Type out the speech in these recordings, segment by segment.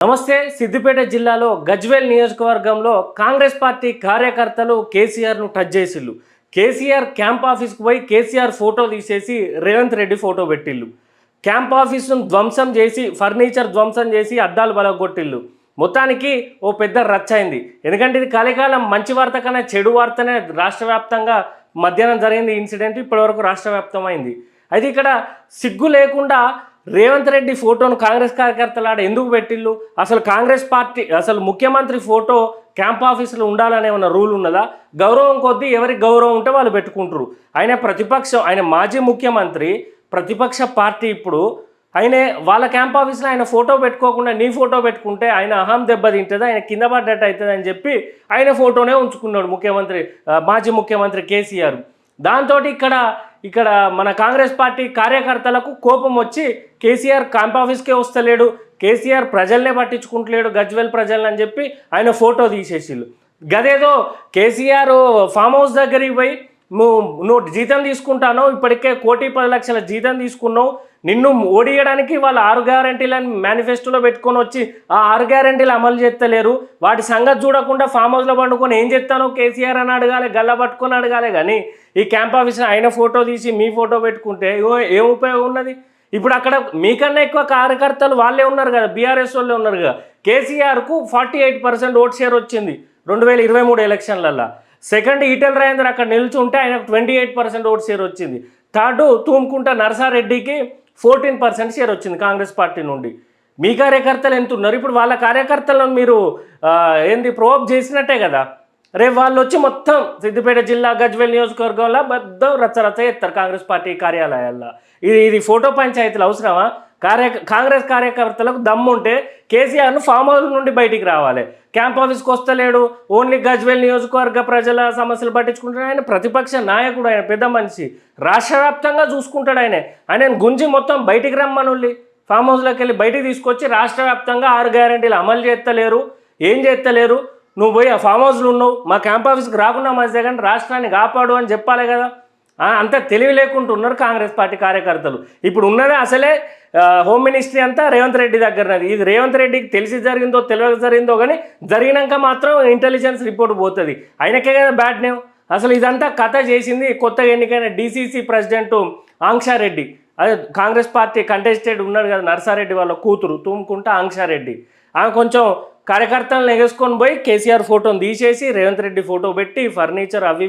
నమస్తే. సిద్దిపేట జిల్లాలో గజ్వేల్ నియోజకవర్గంలో కాంగ్రెస్ పార్టీ కార్యకర్తలు కేసీఆర్ను టచ్ చేసిళ్ళు. కేసీఆర్ క్యాంప్ ఆఫీస్కి పోయి కేసీఆర్ ఫోటో తీసేసి రేవంత్ రెడ్డి ఫోటో పెట్టిళ్ళు. క్యాంప్ ఆఫీసును ధ్వంసం చేసి ఫర్నిచర్ ధ్వంసం చేసి అద్దాలు బలగొట్టిళ్ళు. మొత్తానికి ఓ పెద్ద రచ్చ అయింది. ఎందుకంటే ఇది కలికాలం మంచి వార్త కన్నా చెడు వార్తనే రాష్ట్ర వ్యాప్తంగా మధ్యాహ్నం జరిగింది ఇన్సిడెంట్. ఇప్పటివరకు రాష్ట్ర వ్యాప్తమైంది. అయితే ఇక్కడ సిగ్గు లేకుండా రేవంత్ రెడ్డి ఫోటోను కాంగ్రెస్ కార్యకర్తలు ఆడ ఎందుకు పెట్టిళ్ళు? అసలు కాంగ్రెస్ పార్టీ అసలు ముఖ్యమంత్రి ఫోటో క్యాంప్ ఆఫీసులో ఉండాలనే ఉన్న రూల్ ఉన్నదా? గౌరవం కొద్దీ ఎవరికి గౌరవం ఉంటే వాళ్ళు పెట్టుకుంటారు. ఆయన ప్రతిపక్షం, ఆయన మాజీ ముఖ్యమంత్రి, ప్రతిపక్ష పార్టీ. ఇప్పుడు ఆయన వాళ్ళ క్యాంప్ ఆఫీస్లో ఆయన ఫోటో పెట్టుకోకుండా నీ ఫోటో పెట్టుకుంటే ఆయన అహం దెబ్బతింటుంది, ఆయన కింద పడ్డట్టు అవుతుంది అని చెప్పి ఆయన ఫోటోనే ఉంచుకున్నాడు ముఖ్యమంత్రి, మాజీ ముఖ్యమంత్రి కేసీఆర్. దాంతో ఇక్కడ మన కాంగ్రెస్ పార్టీ కార్యకర్తలకు కోపం వచ్చి కేసీఆర్ క్యాంప్ ఆఫీస్కే వస్తలేడు, కేసీఆర్ ప్రజల్నే పట్టించుకుంటలేడు, గజ్వేల్ ప్రజల్ని అని చెప్పి ఆయన ఫోటో తీసేసిళ్ళు. గదేదో కేసీఆర్ ఫామ్ హౌస్ దగ్గరికి పోయి నువ్వు జీతం తీసుకుంటాను, ఇప్పటికే 1,10,00,000 జీతం తీసుకున్నావు, నిన్ను ఓడియడానికి వాళ్ళు 6 గ్యారెంటీలను మేనిఫెస్టోలో పెట్టుకొని వచ్చి ఆ 6 గ్యారెంటీలు అమలు చేస్తలేరు. వాటి సంగతి చూడకుండా ఫామ్ హౌస్లో పండుకొని ఏం చెప్తానో కేసీఆర్ అని అడగాలి, గల్ల పట్టుకొని అడగాలి. కానీ ఈ క్యాంప్ ఆఫీస్ ఆయన ఫోటో తీసి మీ ఫోటో పెట్టుకుంటే ఏం ఉపయోగం ఉన్నది? ఇప్పుడు అక్కడ మీకన్నా ఎక్కువ కార్యకర్తలు వాళ్ళే ఉన్నారు కదా, బీఆర్ఎస్ వాళ్ళే ఉన్నారు కదా. కేసీఆర్కు 48% ఓట్ షేర్ వచ్చింది 2023 ఎలక్షన్లలో. సెకండ్ ఈటెల రాజేందర్ అక్కడ నిల్చుంటే ఆయనకు 28% ఓట్ షేర్ వచ్చింది. థర్డ్ తూముకుంట నరసారెడ్డికి 14% షేర్ వచ్చింది కాంగ్రెస్ పార్టీ నుండి. మీ కార్యకర్తలు ఎంత ఉన్నారు? ఇప్పుడు వాళ్ళ కార్యకర్తలను మీరు ప్రోవోక్ చేసినట్టే కదా. రేపు వాళ్ళు వచ్చి మొత్తం సిద్దిపేట జిల్లా గజ్వేల్ నియోజకవర్గంలో మొత్తం రచ్చరచ్చ చేస్తారు కాంగ్రెస్ పార్టీ కార్యాలయాల్లో. ఇది ఫోటో పంచాయతీలు అవసరమా? కాంగ్రెస్ కార్యకర్తలకు దమ్ముంటే కేసీఆర్ను ఫామ్ హౌస్ నుండి బయటికి రావాలి. క్యాంప్ ఆఫీస్కి వస్తలేడు, ఓన్లీ గజ్వేల్ నియోజకవర్గ ప్రజల సమస్యలు పట్టించుకుంటాడు. ఆయన ప్రతిపక్ష నాయకుడు, ఆయన పెద్ద మనిషి, రాష్ట్ర వ్యాప్తంగా చూసుకుంటాడు. ఆయన గుంజి మొత్తం బయటికి రమ్మనుల్లి, ఫామ్ హౌస్లోకి వెళ్ళి బయటికి తీసుకొచ్చి రాష్ట్ర వ్యాప్తంగా 6 గ్యారెంటీలు అమలు చేస్తలేరు, ఏం చేస్తలేరు, నువ్వు పోయి ఆ ఫామ్ హౌస్లో ఉన్నావు, మా క్యాంప్ ఆఫీస్కి రాకుండా మంచిదే కానీ రాష్ట్రాన్ని కాపాడు అని చెప్పాలి కదా. అంత తెలివి లేకుండా ఉన్నారు కాంగ్రెస్ పార్టీ కార్యకర్తలు. ఇప్పుడు ఉన్నదే అసలే హోమ్ మినిస్ట్రీ అంతా రేవంత్ రెడ్డి దగ్గరనది. ఇది రేవంత్ రెడ్డికి తెలిసి జరిగిందో తెలియక జరిగిందో కానీ జరిగినాక మాత్రం ఇంటెలిజెన్స్ రిపోర్ట్ పోతుంది. ఆయనకే కదా బ్యాడ్ నేమ్. అసలు ఇదంతా కథ చేసింది కొత్తగా ఎన్నికైన డీసీసీ ప్రెసిడెంట్ ఆంక్షారెడ్డి. అదే కాంగ్రెస్ పార్టీ కంటెస్టెడ్ ఉన్నాడు కదా, నర్సారెడ్డి వాళ్ళ కూతురు తూముకుంట ఆంక్షారెడ్డి. ఆమె కొంచెం కార్యకర్తలను ఎగేసుకొని పోయి కేసీఆర్ ఫోటోని తీసేసి రేవంత్ రెడ్డి ఫోటో పెట్టి ఫర్నిచర్ అవి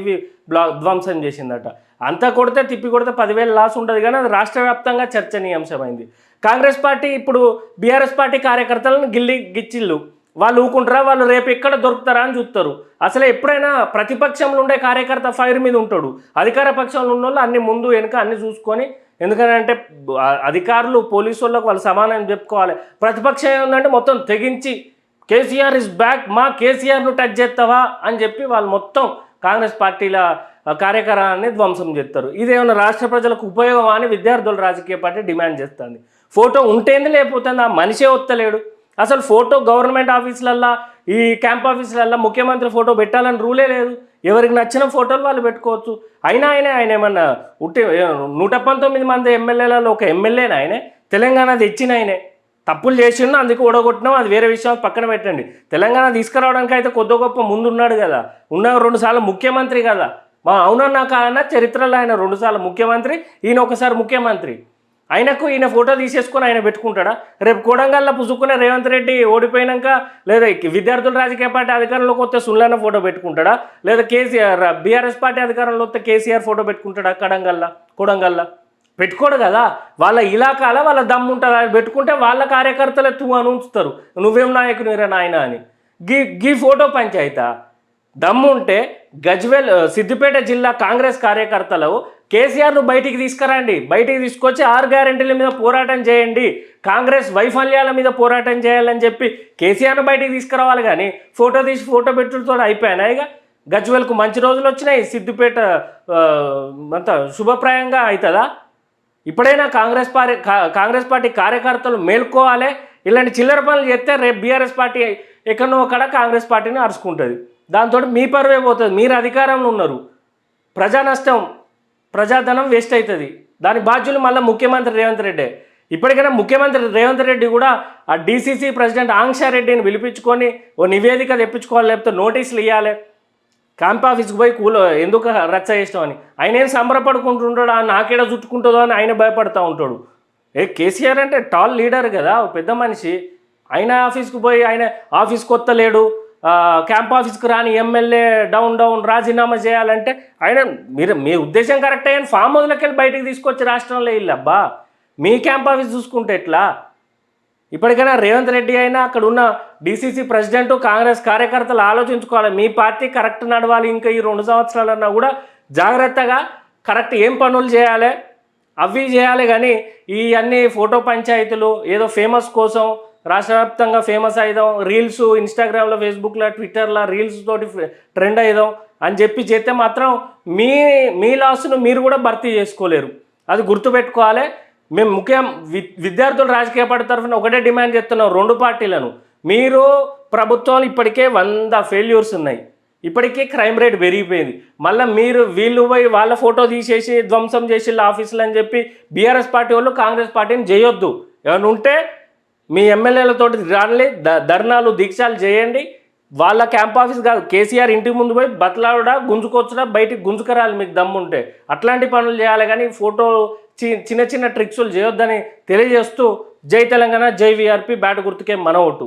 ధ్వంసం చేసిందట. అంతా కొడితే తిప్పి కొడితే 10,000 లాస్ ఉంటుంది కానీ అది రాష్ట్ర వ్యాప్తంగా చర్చనీయాంశమైంది. కాంగ్రెస్ పార్టీ ఇప్పుడు బీఆర్ఎస్ పార్టీ కార్యకర్తలను గిచ్చిళ్ళు. వాళ్ళు ఊకుంటారా? వాళ్ళు రేపు ఎక్కడ దొరుకుతారా అని చూస్తారు. అసలు ఎప్పుడైనా ప్రతిపక్షంలో ఉండే కార్యకర్త ఫైర్ మీద ఉంటాడు, అధికార పక్షంలో ఉన్న వాళ్ళు అన్ని ముందు వెనుక అన్ని చూసుకొని, ఎందుకంటే అధికారులు పోలీసు వాళ్ళకు వాళ్ళు సమానం చెప్పుకోవాలి. ప్రతిపక్షం ఏముందంటే మొత్తం తెగించి కేసీఆర్ ఇస్ బ్యాక్, మా కేసీఆర్ను టచ్ చేస్తావా అని చెప్పి వాళ్ళు మొత్తం కాంగ్రెస్ పార్టీల కార్యక్రమాన్ని ధ్వంసం చేస్తారు. ఇదేమన్నా రాష్ట్ర ప్రజలకు ఉపయోగమా అని విద్యార్థుల రాజకీయ పార్టీ డిమాండ్ చేస్తుంది. ఫోటో ఉంటేంది లేకపోతే ఆ మనిషే వస్తలేడు. అసలు ఫోటో గవర్నమెంట్ ఆఫీసులల్లో, ఈ క్యాంప్ ఆఫీసులల్లో ముఖ్యమంత్రి ఫోటో పెట్టాలని రూలే లేదు. ఎవరికి నచ్చిన ఫోటోలు వాళ్ళు పెట్టుకోవచ్చు. ఆయన ఏమన్నా 119 మంది ఎమ్మెల్యేలలో ఒక ఎమ్మెల్యేనా? ఆయనే తెలంగాణ తెచ్చిన ఆయనే. తప్పులు చేసిండు, అందుకు ఓడగొట్టినాం, అది వేరే విషయం పక్కన పెట్టండి. తెలంగాణ తీసుకురావడానికి అయితే కొద్ది గొప్ప ముందున్నాడు కదా, 2 సార్లు ముఖ్యమంత్రి కదా. అవునన్నా కాదన్నా చరిత్రలో ఆయన 2 సార్లు ముఖ్యమంత్రి, ఈయన ఒకసారి ముఖ్యమంత్రి. ఆయనకు ఈయన ఫోటో తీసేసుకొని ఆయన పెట్టుకుంటాడా? రేపు కొడంగల్లో పుసుక్కునే రేవంత్ రెడ్డి ఓడిపోయినాక లేదా విద్యార్థుల రాజకీయ పార్టీ అధికారంలోకి వస్తే సుల్లాన ఫోటో పెట్టుకుంటాడా? లేదా కేసీఆర్ బీఆర్ఎస్ పార్టీ అధికారంలో వస్తే కేసీఆర్ ఫోటో పెట్టుకుంటాడా? కొడంగల్లో పెట్టుకోడు కదా. వాళ్ళ ఇలాకాల వాళ్ళ దమ్ము ఉంటుంది, అది పెట్టుకుంటే వాళ్ళ కార్యకర్తలే అని ఉంచుతారు. నువ్వేం నాయకునిరా నాయన అని. గీ ఫోటో పంచాయతా దమ్ము ఉంటే గజ్వేల్ సిద్దిపేట జిల్లా కాంగ్రెస్ కార్యకర్తలు కేసీఆర్ను బయటికి తీసుకురండి, బయటికి తీసుకొచ్చి 6 గ్యారెంటీల మీద పోరాటం చేయండి, కాంగ్రెస్ వైఫల్యాల మీద పోరాటం చేయాలని చెప్పి కేసీఆర్ను బయటికి తీసుకురావాలి. కానీ ఫోటో తీసి ఫోటో పెట్టుతో అయిపోయానా? ఇక గజ్వేల్కు మంచి రోజులు వచ్చినాయి, సిద్దిపేట అంత శుభప్రాయంగా అవుతుందా? ఇప్పుడైనా కాంగ్రెస్ పార్టీ కార్యకర్తలు మేల్కోవాలి. ఇలాంటి చిల్లర పనులు చేస్తే రేపు బీఆర్ఎస్ పార్టీ ఎక్కడో అక్కడ కాంగ్రెస్ పార్టీని అరుచుకుంటుంది. దాంతో మీ పరువే పోతుంది. మీరు అధికారంలో ఉన్నారు, ప్రజా నష్టం, ప్రజాధనం వేస్ట్ అవుతుంది. దాని బాధ్యులు మళ్ళీ ముఖ్యమంత్రి రేవంత్ రెడ్డి. ఇప్పటికైనా ముఖ్యమంత్రి రేవంత్ రెడ్డి కూడా ఆ డీసీసీ ప్రెసిడెంట్ ఆంక్షారెడ్డిని పిలిపించుకొని ఓ నివేదిక తెప్పించుకోవాలి, లేకపోతే నోటీసులు ఇవ్వాలి. క్యాంప్ ఆఫీస్కి పోయి ఎందుకు రచ్చ చేసినావు అని ఆయన ఏం సంబరపడుకుంటుంటాడు, నాకేడా చుట్టుకుంటుందో అని ఆయన భయపడుతూ ఉంటాడు. కేసీఆర్ అంటే టాల్ లీడర్ కదా, పెద్ద మనిషి. ఆయన ఆఫీస్కి పోయి ఆయన ఆఫీస్ కొత్త లేడు, క్యాంప్ ఆఫీస్కి రాని ఎమ్మెల్యే డౌన్ రాజీనామా చేయాలంటే ఆయన మీ ఉద్దేశం కరెక్ట్ అయ్యాను ఫామ్ హౌస్లోకి వెళ్ళి బయటికి తీసుకొచ్చి రాష్ట్రంలో ఇల్లబ్బా, మీ క్యాంప్ ఆఫీస్ చూసుకుంటే ఎట్లా? ఇప్పటికైనా రేవంత్ రెడ్డి అయినా అక్కడ ఉన్న డీసీసీ ప్రెసిడెంట్ కాంగ్రెస్ కార్యకర్తలు ఆలోచించుకోవాలి. మీ పార్టీ కరెక్ట్ నడవాలి, ఇంకా ఈ 2 సంవత్సరాలన్నా కూడా జాగ్రత్తగా కరెక్ట్ ఏం పనులు చేయాలి అవి చేయాలి. కానీ ఈ అన్ని ఫోటో పంచాయతీలు ఏదో ఫేమస్ కోసం రాష్ట్ర వ్యాప్తంగా ఫేమస్ అయిదాం, రీల్స్ ఇన్స్టాగ్రామ్లో ఫేస్బుక్లో ట్విట్టర్లో రీల్స్ తోటి ట్రెండ్ అయిదాం అని చెప్పి చేస్తే మాత్రం మీ లాస్ను మీరు కూడా భర్తీ చేసుకోలేరు. అది గుర్తుపెట్టుకోవాలి. మేము ముఖ్యం విద్యార్థులు రాజకీయ పార్టీ తరఫున ఒకటే డిమాండ్ చేస్తున్నాం, 2 పార్టీలను. మీరు ప్రభుత్వాలు ఇప్పటికే 100 ఫెయిల్యూర్స్ ఉన్నాయి, ఇప్పటికే క్రైమ్ రేట్ పెరిగిపోయింది. మళ్ళీ వీళ్ళు పోయి వాళ్ళ ఫోటో తీసేసి ధ్వంసం చేసి ఆఫీసులు అని చెప్పి బీఆర్ఎస్ పార్టీ వాళ్ళు కాంగ్రెస్ పార్టీని చేయొద్దు. ఏమైనా ఉంటే మీ ఎమ్మెల్యేలతోటి రాని ధర్నాలు దీక్షాలు చేయండి. వాళ్ళ క్యాంప్ ఆఫీస్ కాదు, కేసీఆర్ ఇంటికి ముందు పోయి బతలాడా గుంజుకొచ్చుడా బయటికి గుంజుకరాలి మీకు దమ్ముంటే. అట్లాంటి పనులు చేయాలి కానీ ఫోటో చిన్న చిన్న ట్రిక్స్లు చేయొద్దని తెలియజేస్తూ జై తెలంగాణ, జై వీఆర్పీ, బ్యాట్ గుర్తుకే మన ఓటు.